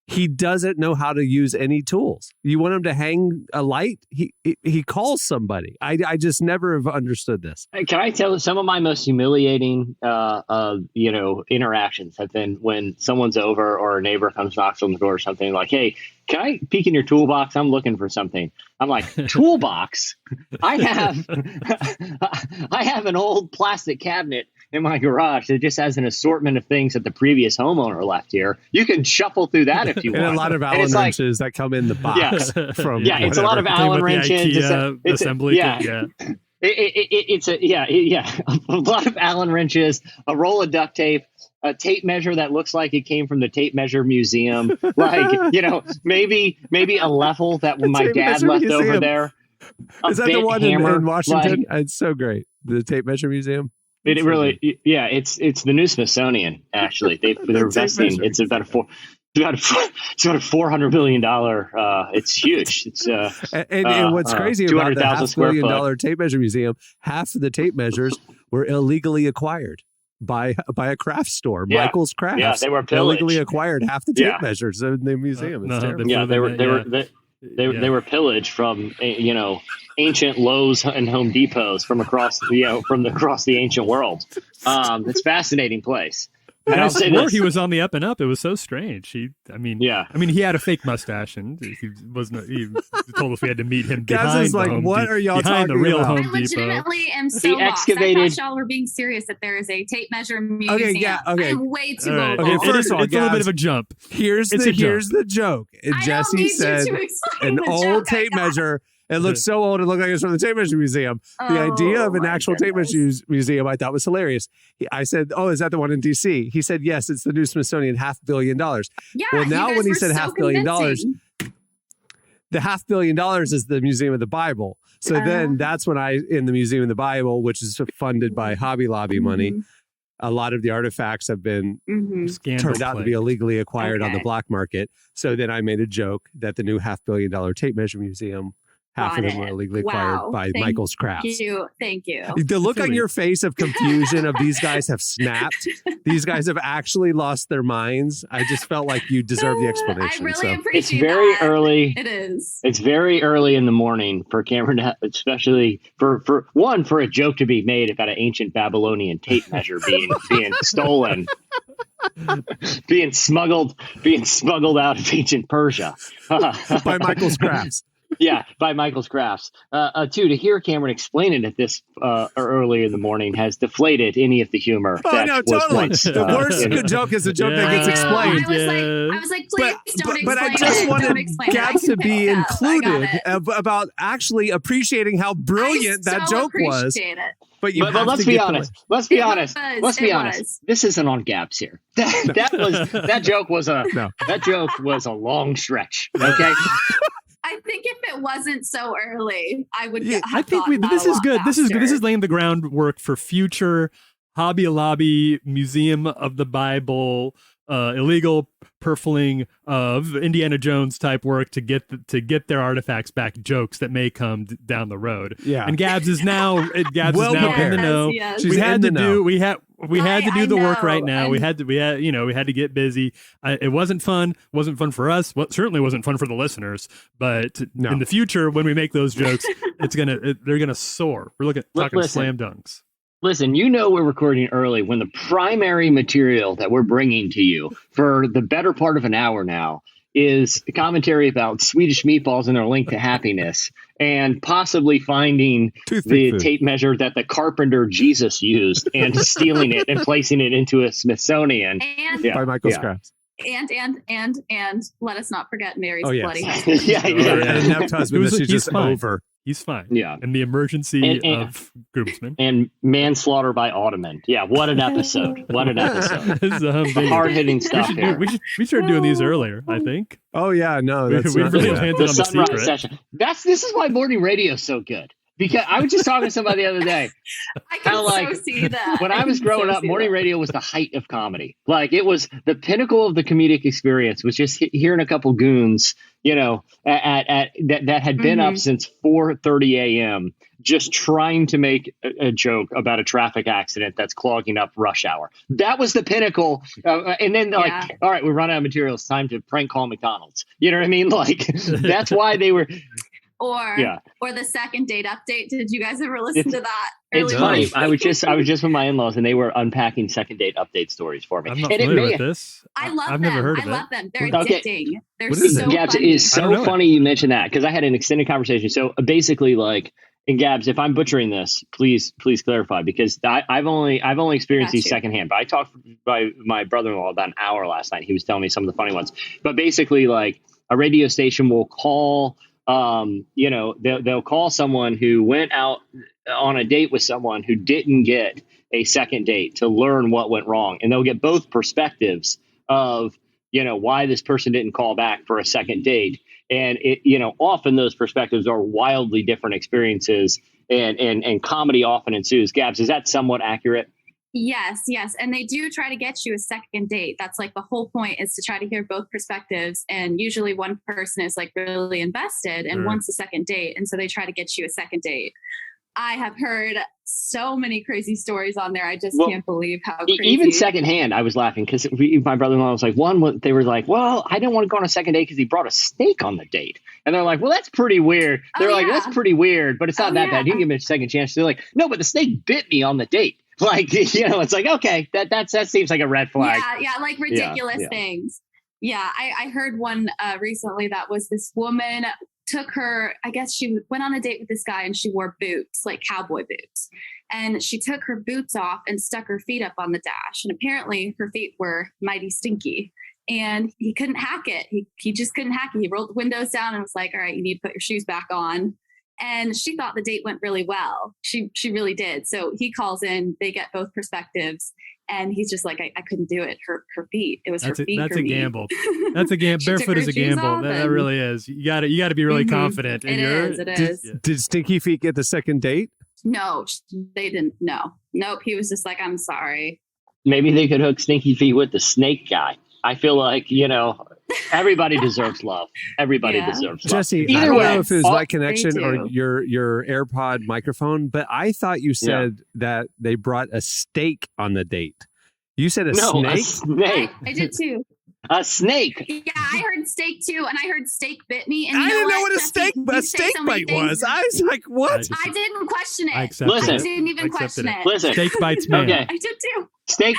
he doesn't know how to use any tools. You want him to hang a light? He calls somebody. I just never have understood this. Can I tell you, some of my most humiliating, interactions have been when someone's over or a neighbor comes, knocks on the door or something like, "Hey, can I peek in your toolbox? I'm looking for something." I'm like, "Toolbox? I have an old plastic cabinet in my garage that just has an assortment of things that the previous homeowner left here. You can shuffle through that if you want." And a lot of Allen wrenches that come in the box. It's a lot of Allen wrenches. It's assembly. It's a lot of Allen wrenches, a roll of duct tape, a tape measure that looks like it came from the tape measure museum. Like, maybe a level that my dad left museum over there. Is that the one in Washington? It's so great. The tape measure museum. It's the new Smithsonian. Actually, they're investing. It's about It's about a $400 million. It's huge. It's and what's crazy about the $500 million tape measure museum, half of the tape measures were illegally acquired by a craft store, Michael's Crafts. Yeah, they were pillaged. Illegally acquired half the tape measures in the museum. It's terrible. They were pillaged from ancient Lowe's and Home Depots from across the ancient world. It's a fascinating place. And I swore he was on the up and up. It was so strange. He had a fake mustache, and he wasn't. He told us we had to meet him behind what are y'all talking the real about? Home I legitimately am so lost. I thought y'all were being serious that there is a tape measure museum. I'm way too low. Okay, first of all, it's a little bit of a jump. Here's the joke. Jesse said an old tape measure. It looks so old. It looked like it was from the tape measure museum. The idea of an actual tape measure museum I thought was hilarious. I said, "Oh, is that the one in D.C.?" He said, "Yes, it's the new Smithsonian, $500 million." Yeah. Well, now when he said $500 million, the $500 million is the Museum of the Bible. So then that's when in the Museum of the Bible, which is funded by Hobby Lobby money, a lot of the artifacts have been turned out to be illegally acquired on the black market. So then I made a joke that the new $500 million tape measure museum, half of them were illegally acquired by Michael's Crafts. Thank you. The look on your face of confusion of these guys have snapped. These guys have actually lost their minds. I just felt like you deserve the explanation. I really appreciate it's very that. early. It is. It's very early in the morning for Cameron, especially for a joke to be made about an ancient Babylonian tape measure being stolen. being smuggled out of ancient Persia by Michael's Crafts. Yeah, by Michael's Crafts. Two, to hear Cameron explain it at this earlier in the morning has deflated any of the humor. No, totally. Once, the worst joke is a joke that gets explained. I was like, please don't explain. But I just wanted Gabs to be included about actually appreciting how brilliant that joke was. But let's be honest. Let's be honest. This isn't on Gabs here. That joke was a long stretch. Okay. I think if it wasn't so early, I would. I think this is good. This is laying the groundwork for future Hobby Lobby Museum of the Bible illegal purfling of Indiana Jones type work to get their artifacts back. Jokes that may come down the road. Yeah, and Gabs is now in the know. Yes. We had to do the work right now. We had to get busy. It wasn't fun. Wasn't fun for us. Certainly wasn't fun for the listeners. But in the future, when we make those jokes, they're gonna soar. We're talking slam dunks. Listen, we're recording early when the primary material that we're bringing to you for the better part of an hour now is a commentary about Swedish meatballs and their link to happiness, and possibly finding the tape measure that the carpenter Jesus used and stealing it and placing it into a Smithsonian. By Michael's Crafts. And let us not forget Mary's bloody husband. Inept husband. This is just over. He's fine. Yeah. And the emergency of groomsmen. And manslaughter by Ottoman. Yeah, what an episode. Hard-hitting stuff here. We started doing these earlier, I think. Oh, yeah. No, that's we really landed on the secret. Session. This is why morning radio is so good. Because I was just talking to somebody the other day. I can see that. When I was growing up, morning radio was the height of comedy. Like, it was the pinnacle of the comedic experience, was just hearing a couple goons, that had been up since 4:30 a.m. just trying to make a joke about a traffic accident that's clogging up rush hour. That was the pinnacle. And then all right, we run out of material. It's time to prank call McDonald's. You know what I mean? Like, that's why they were. Or the second date update. Did you guys ever listen to that? It's funny. I was just with my in-laws, and they were unpacking second date update stories for me. I'm not familiar with this. I love them. Never heard of I love them. They're addicting. They're so funny. Gabs, it is so funny you mentioned that, because I had an extended conversation. So basically, and Gabs, if I'm butchering this, please clarify, because I've only experienced these secondhand. But I talked by my brother-in-law about an hour last night. He was telling me some of the funny ones. But basically, a radio station will call. They'll call someone who went out on a date with someone who didn't get a second date to learn what went wrong. And they'll get both perspectives of, why this person didn't call back for a second date. And often those perspectives are wildly different experiences, and comedy often ensues. Gabs, is that somewhat accurate? Yes. And they do try to get you a second date. That's like the whole point, is to try to hear both perspectives. And usually one person is like really invested and wants a second date. And so they try to get you a second date. I have heard so many crazy stories on there. I just can't believe how crazy. Even secondhand, I was laughing because my brother-in-law was like, they were like, well, I didn't want to go on a second date because he brought a snake on the date. And they're like, well, that's pretty weird. They're like, that's pretty weird, but it's not that bad. You can give him a second chance. They're like, no, but the snake bit me on the date. Like, it's like, okay, that seems like a red flag. Yeah, like ridiculous things. Yeah, I heard one recently that was this woman took her, I guess she went on a date with this guy and she wore boots, like cowboy boots. And she took her boots off and stuck her feet up on the dash. And apparently her feet were mighty stinky. And he couldn't hack it. He just couldn't hack it. He rolled the windows down and was like, all right, you need to put your shoes back on. And she thought the date went really well. She really did. So he calls in, they get both perspectives. And he's just like, I couldn't do it. Her feet. It was her feet. That's a gamble. That's a gamble. Barefoot is a gamble. That really is. You got to be really confident. It is. Did Stinky Feet get the second date? No, they didn't. No. Nope. He was just like, I'm sorry. Maybe they could hook Stinky Feet with the snake guy. I feel like, everybody deserves love. Everybody deserves love. Jesse, I don't know if it was my connection or your AirPod microphone, but I thought you said that they brought a steak on the date. You said a snake? A snake. I did too. A snake. Yeah, I heard steak too, and I heard steak bit me. And I didn't know what a steak bite was. I was like, what? I didn't question it. I didn't even question it. Listen. Steak bites me. Okay. I did too. Steak.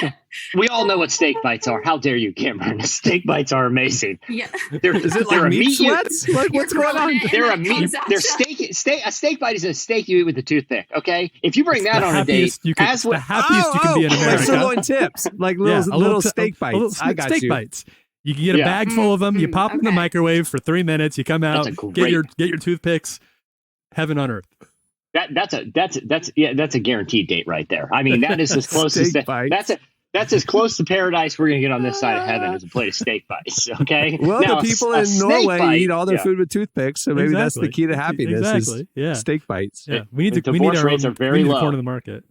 We all know what steak bites are. How dare you, Cameron? Steak bites are amazing. Yeah. Is it like meat sweats? Like, what's going on? They're a meat. They're steak. A steak bite is a steak you eat with a toothpick. Okay. If you bring that on a date, the happiest you can be in America. Like sirloin tips, like little steak bites. I got steak you. Bites. You can get a bag full of them. You pop them in the microwave for 3 minutes. You come out, get your toothpicks. Heaven on earth. That's a guaranteed date right there. I mean, that is as close as that's as close to paradise we're gonna get on this side of heaven as a plate of steak bites. Okay. Well, now, the people in Norway eat all their food with toothpicks, so maybe that's the key to happiness. Is steak bites. Yeah, we need our rates are very low. Corner of the market.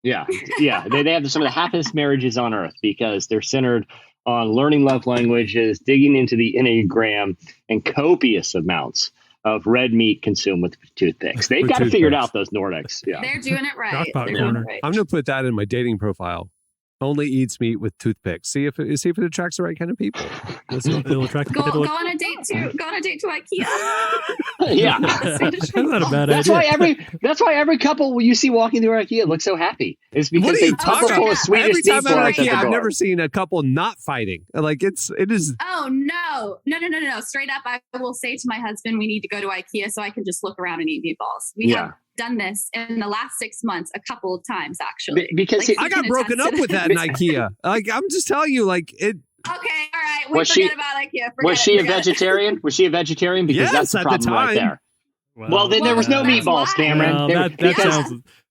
Yeah. They have some of the happiest marriages on earth because they're centered on learning love languages, digging into the Enneagram, and copious amounts of red meat consumed with toothpicks. They've got to figure it out, those Nordics. Yeah. They're doing it right. I'm going to put that in my dating profile. Only eats meat with toothpicks. See if it attracts the right kind of people. It'll attract go on a date to IKEA. Yeah, that's not a bad idea. That's why every couple you see walking through IKEA looks so happy. It's because they tuck full of Swedish every time I'm at IKEA, I've door. never seen a couple not fighting. Like it is. Oh no! Straight up, I will say to my husband, "We need to go to IKEA so I can just look around and eat meatballs." We have done this in the last 6 months a couple of times, actually. Because I got broken up with that in IKEA. Like I'm just telling you, like it. Okay, all right. Forget about IKEA. Was she a vegetarian? Was she a vegetarian? Because that's the problem right there. Well, then there was no meatballs, Cameron.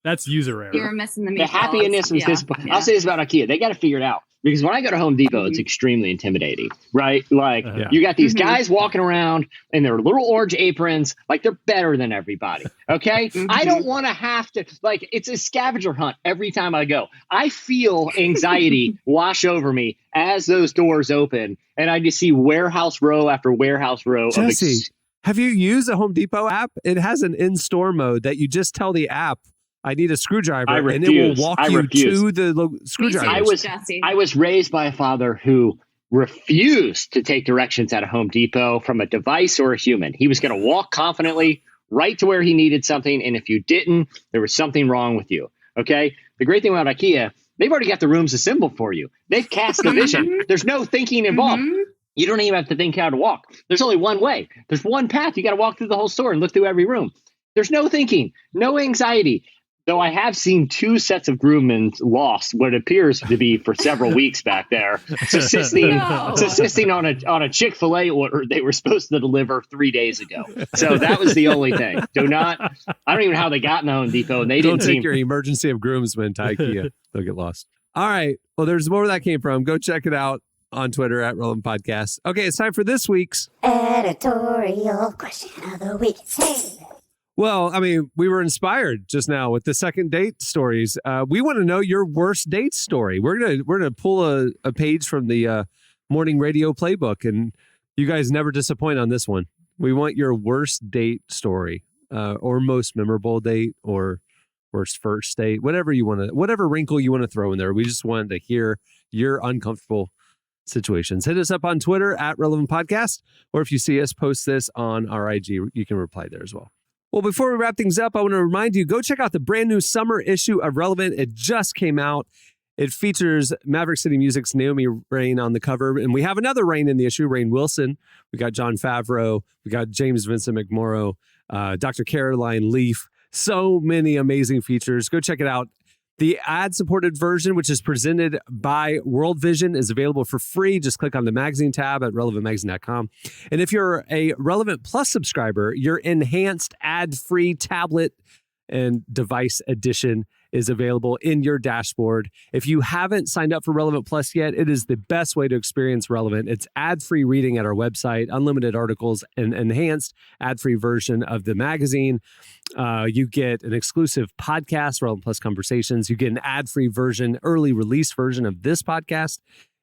That's user error. You were missing the meatballs. The happiness was this. I'll say this about IKEA. They got to figure it out. Because when I go to Home Depot, it's extremely intimidating, right? Like you got these guys walking around in their little orange aprons, like they're better than everybody. Okay. I don't want to have to, like, it's a scavenger hunt every time I go. I feel anxiety wash over me as those doors open and I just see warehouse row after warehouse row. Jesse, have you used a Home Depot app? It has an in-store mode that you just tell the app, I need a screwdriver, and it will walk you to the screwdriver. I was raised by a father who refused to take directions at a Home Depot from a device or a human. He was going to walk confidently right to where he needed something, and if you didn't, there was something wrong with you. Okay? The great thing about IKEA, they've already got the rooms assembled for you. They've cast the vision. There's no thinking involved. You don't even have to think how to walk. There's only one way. There's one path. You got to walk through the whole store and look through every room. There's no thinking, no anxiety. Though I have seen 2 sets of groommen lost what appears to be for several weeks back there, subsisting on a Chick-fil-A order they were supposed to deliver 3 days ago. So that was the only thing. I don't even know how they got in the Home Depot. And they don't take your emergency of groomsmen to IKEA. They'll get lost. All right. Well, there's more where that came from. Go check it out on Twitter at Relevant Podcast. Okay, it's time for this week's editorial question of the week. Hey. Well, I mean, we were inspired just now with the second date stories. We want to know your worst date story. We're gonna pull a page from the morning radio playbook, and you guys never disappoint on this one. We want your worst date story, or most memorable date, or worst first date, whatever wrinkle you want to throw in there. We just wanted to hear your uncomfortable situations. Hit us up on Twitter at Relevant Podcast, or if you see us post this on our IG, you can reply there as well. Well, before we wrap things up, I want to remind you, go check out the brand new summer issue of Relevant. It just came out. It features Maverick City Music's Naomi Rain on the cover. And we have another Rain in the issue, Rain Wilson. We got John Favreau. We got James Vincent McMorrow, Dr. Caroline Leaf. So many amazing features. Go check it out. The ad-supported version, which is presented by World Vision, is available for free. Just click on the magazine tab at relevantmagazine.com. And if you're a Relevant Plus subscriber, your enhanced ad-free tablet and device edition is available in your dashboard. If you haven't signed up for Relevant Plus yet, it is the best way to experience Relevant. It's ad-free reading at our website, unlimited articles, an enhanced ad-free version of the magazine. You get an exclusive podcast, Relevant Plus Conversations. You get an ad-free version, early release version of this podcast,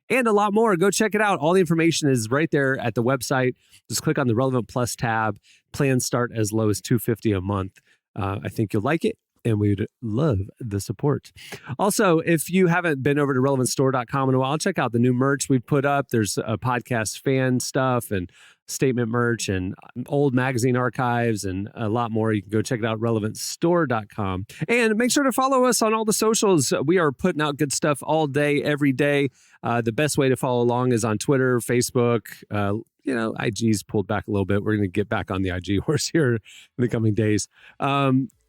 and a lot more. Go check it out. All the information is right there at the website. Just click on the Relevant Plus tab. Plans start as low as $250 a month. I think you'll like it, and we'd love the support. Also, if you haven't been over to relevantstore.com in a while, check out the new merch we've put up. There's a podcast fan stuff and statement merch and old magazine archives and a lot more. You can go check it out, relevantstore.com. And make sure to follow us on all the socials. We are putting out good stuff all day, every day. The best way to follow along is on Twitter, Facebook. IG's pulled back a little bit. We're going to get back on the IG horse here in the coming days.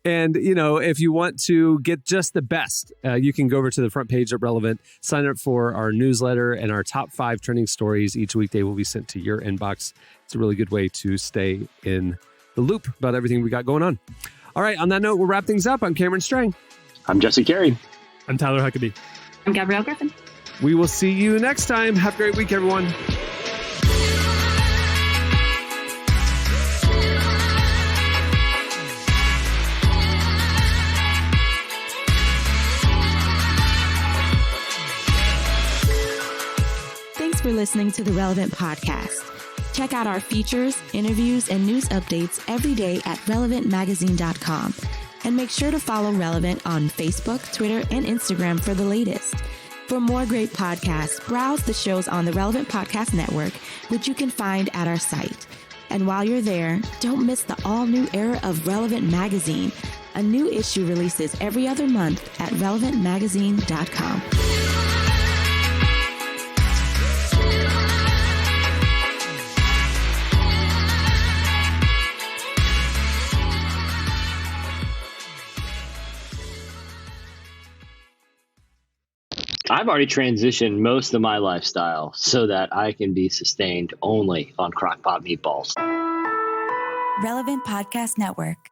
And, if you want to get just the best, you can go over to the front page of Relevant, sign up for our newsletter, and our top 5 trending stories each weekday will be sent to your inbox. It's a really good way to stay in the loop about everything we got going on. All right. On that note, we'll wrap things up. I'm Cameron Strang. I'm Jesse Carey. I'm Tyler Huckabee. I'm Gabrielle Griffin. We will see you next time. Have a great week, everyone. For listening to the Relevant Podcast. Check out our features, interviews, and news updates every day at relevantmagazine.com. And make sure to follow Relevant on Facebook, Twitter, and Instagram for the latest. For more great podcasts, browse the shows on the Relevant Podcast Network, which you can find at our site. And while you're there, don't miss the all-new era of Relevant Magazine. A new issue releases every other month at relevantmagazine.com. I've already transitioned most of my lifestyle so that I can be sustained only on crockpot meatballs. Relevant Podcast Network.